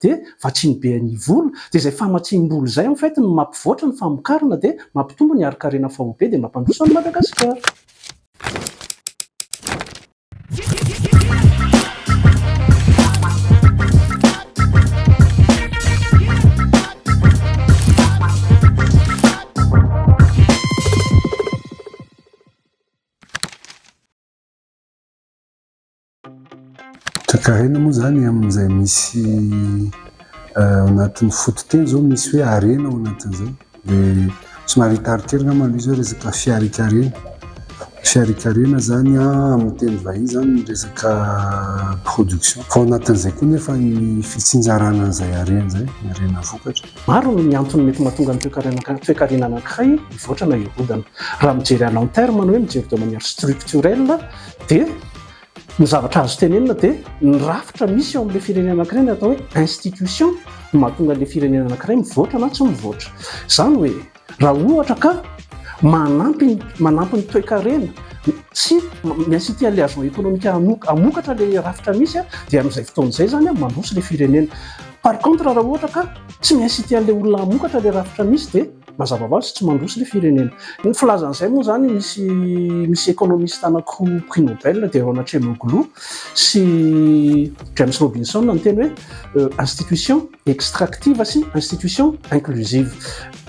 dia vatsiny be ny vola dia izay famatsiam-bola izay en fait no mampivoatra ny famokarana dia mampitombo ny ari-karena fahobe dia mampandroso ny Madagasikara. Toekarena moa zany amin'izay misy anatin'ny fototeny zao misy hoe arena ao anatin'izay dia somary hitarikely angamba izy hoe resaka fiarikarena zany amin'ny teny vahiny zany ny resaka production fa ao anatin'izay koa nefa ny fitsinjarana an'izay arena zay ny arena vokatra. Maro ny antony mety mahatonga ny toekarena anankiray hivoatra na hirodana. Raha mijery à long terme no hoe mijery de manière structurelle dia ny zavatra azo tenenina dia ny rafitra misy eo amin'ilay firenena anankiray ny atao hoe institution no mahatonga an'ilay firenena anankiray mivoatra na tsy mivoatra. Izany hoe raha ohatra ka manampy ny toe-karena sy miinciter à l'élargissement économique hamokatra ilay rafitra misy dia amin'izay fotoan'izay zany mandroso ilay firenena. Par contre raha ohatra ka tsy miinciter an'ilay olona hamokatra ilay rafitra misy dia mazava ho azy tsy mandroso ilay firenena. Ny filazan'izay moa zany misy économiste anankiroa prix Nobel dia Ronald Chemoglu sy James Robinson no teny hoe institution extractive sy institution inclusive.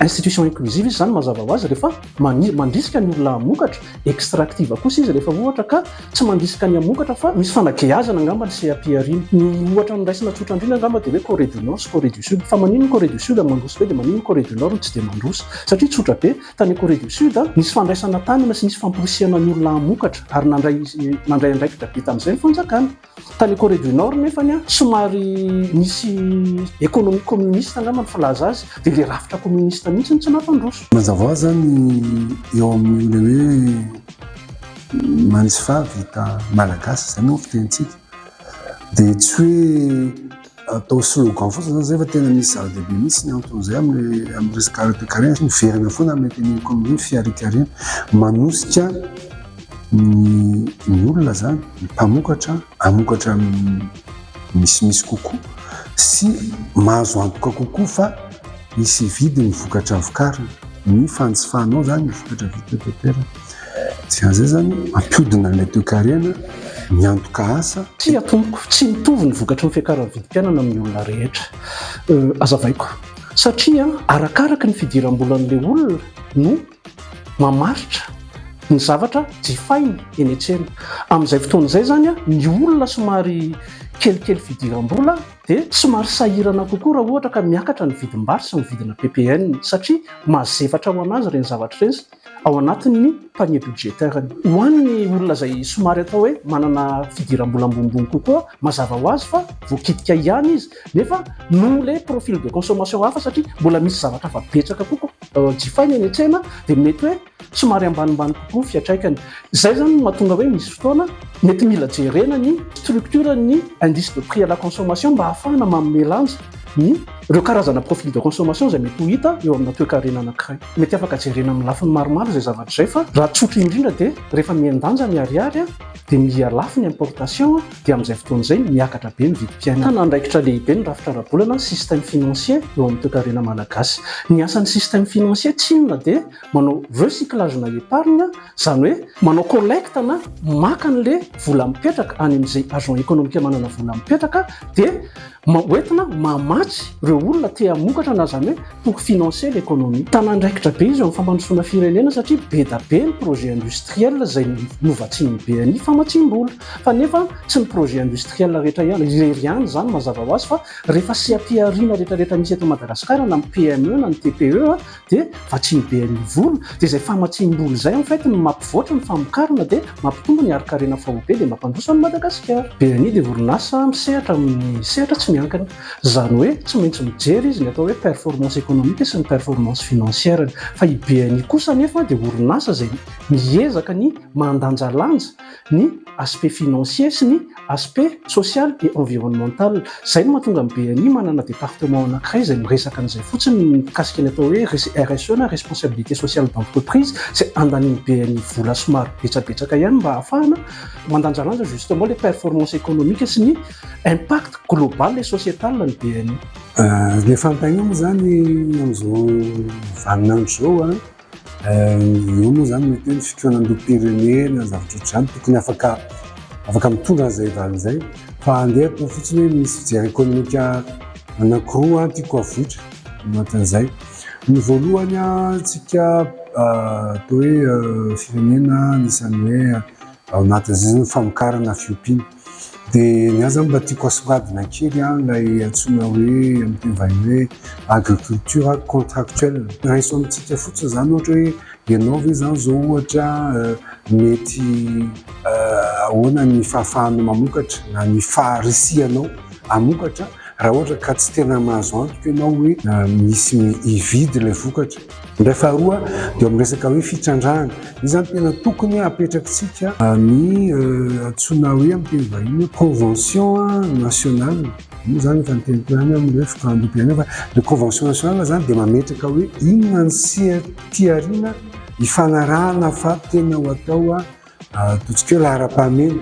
Institution inclusive izy zany mazava ho azy rehefa mandrisika ny olona hamokatra, extractive kosa izy rehefa ohatra ka tsy mandrisika ny hamokatra fa misy fanageazana angamba ny CAP-arina. Ny ohatra niraisina tsotra indrindra angamba dia hoe Corée du Nord sy Corée du Sud. Fa manino ny Corée du Sud mandroso be dia manino ny Corée du Nord tsy dia mandroso satria tsotra be tany Corée du Sud nisy fandraisana tanana sy nisy famporisiana ny olona hamokatra ary nandray andraikitra be tamin'izay ny fanjakana. Tany Corée du Nord nefany somary nisy économie communiste angamba ny filaza azy dia ilay rafitra communiste mihitsy tsy nampandroso. Mazava ho azy zany eo amin'ilay hoe manisy vita malagasy zany no fitentsika dia tsy hoe atao slogan fotsiny zay fa tena misy zava-dehibe mihitsy ny anton'izay amin'ny resaka toe-karena miverina foana amin'ny teny économie fiarikarena manosika ny olona zany ny mpamokatra hamokatra misimisy kokoa sy mahazo antoka kokoa fa misy vidy ny vokatra vokarina ny fanjifanao zany ny vokatra vita toerana dikan'izay zany mampiodina ilay toe-karena miantoka asa. Tsy atomboka tsy mitovy ny vokatra ny fiakaran'ny vidim-pianana amin'ny olona rehetra. Azavaiko satria arakaraka ny fidiram-bolan'ilay olona no mamaritra ny zavatra jifainy eny an-tsena. Amin'izay fotoan'izay zany ny olona somary kelikely fidiram-bola dia somary sahirana kokoa raha ohatra ka miakatra ny vidim-bary sy ny vidina PPN satria mazefatra ho anazy ireny zavatra ireny ao anatin'ny panier budgétaire. Ho an'ny olona izay somary atao hoe manana fidiram-bola ambonimbony kokoa mazava ho azy fa voakitika ihany izy nefa no ilay profil de consommation hafa satria mbola misy zavatra fa betsaka kokoa jifainy eny an-tsena dia mety hoe somary ambanimbany kokoa fiatraikany. Izay zany no mahatonga hoe misy fotoana mety mila jerena ny structure ny indice de prix à la consommation mba ahafahana manome lanja ny ireo karazana profil de consommation izay mety ho hita eo amina toe-karena anankiray. Mety afaka jerena amin'ny lafiny maromaro izay zavatra izay fa raha tsotra indrindra dia rehefa miandanja ny ariary dia mihalafo ny importation dia amin'izay fotoan'izay miakatra be ny vidim-piainana. Tanàndraikitra lehibe ny rafitra ara-bolana système financier eo amin'ny toe-karena malagasy. Ny asan'ny système financier tsy inona dia manao recyclage na épargne izany hoe manao collecte na maka an'ilay vola mipetraka any amin'izay agent économique manana vola mipetraka dia hoentina mamatsy ireo olona te hamokatra na zany hoe pour financer l'économie. Tanàndraikitra be izy eo amin'ny fampandrosoana firenena satria be da be ny projet industriel izay novatsiny BNI famatsiam-bola fa nefa tsy ny projet industriel rehetra ihany irery ihany zany mazava ho azy fa rehefa CAP-arina rehetrarehetra misy eto Madagasikara na ny PME na ny TPE dia vatsiny BNI vola dia izay famatsiam-bola izay en fait no mampivoatra ny famokarana dia mampitombo ny ari-karena fahobe dia mampandroso ny Madagasikara. BNI dia orinasa misehatra amin'ny sehatra tsy miankina izany hoe tsy maintsy maintsy mijery izy ny atao hoe performance économique sy ny performance financière fa i BNI kosa nefa dia orinasa zay miezaka ny mandanjalanja ny aspect financier sy ny aspect social et environnemental. Zay no mahatonga ny BNI manana département anankiray izay miresaka an'izay fotsiny mikasika ny atao hoe RSE na responsabilité sociale d'entreprise zay andaniny BNI vola somary betsabetsaka ihany mba ahafahana mandanjalanja justement les performances économiques sy ny impact global et sociétal ny BNI. Le fampiaina moa zany amin'izao vaninandro zao io moa zany mety hoe fikionam-be-pirenena na zavatra ohatr'izany tokony afaka mitondra an'izay valin'izay fa andeha atao fotsiny hoe misy fijery économique anankiroa tiako avotra anatin'izay. Ny voalohany tsika atao hoe firenena anisan'ny hoe ao anatin'izay zany famokarana fiompiana dia ny azy zany mba tiako asongadina kely ilay antsoina hoe amin'ny teny vahiny hoe agriculture contractuelle. Raiso amintsika fotsiny zany ohatra hoe ianao ve zany zao ohatra mety ahoana ny fahafahanao mamokatra na ny faharisianao hamokatra raha ohatra ka tsy tena mahazo antoka ianao hoe misy hividy ilay vokatra. Indray faharoa dia amin'ny resaka hoe fitrandrahana io zany tena tokony apetrakitsika ny antsoina hoe amin'ny teny vahiny convention nationale. Io zany efa niteniteny amin'ny hoe fitandrom-pirenena fa le convention nationale zany dia mametraka hoe inona ny tiariana hifanarahana fa tena ho atao ataontsika hoe lahara-pahamena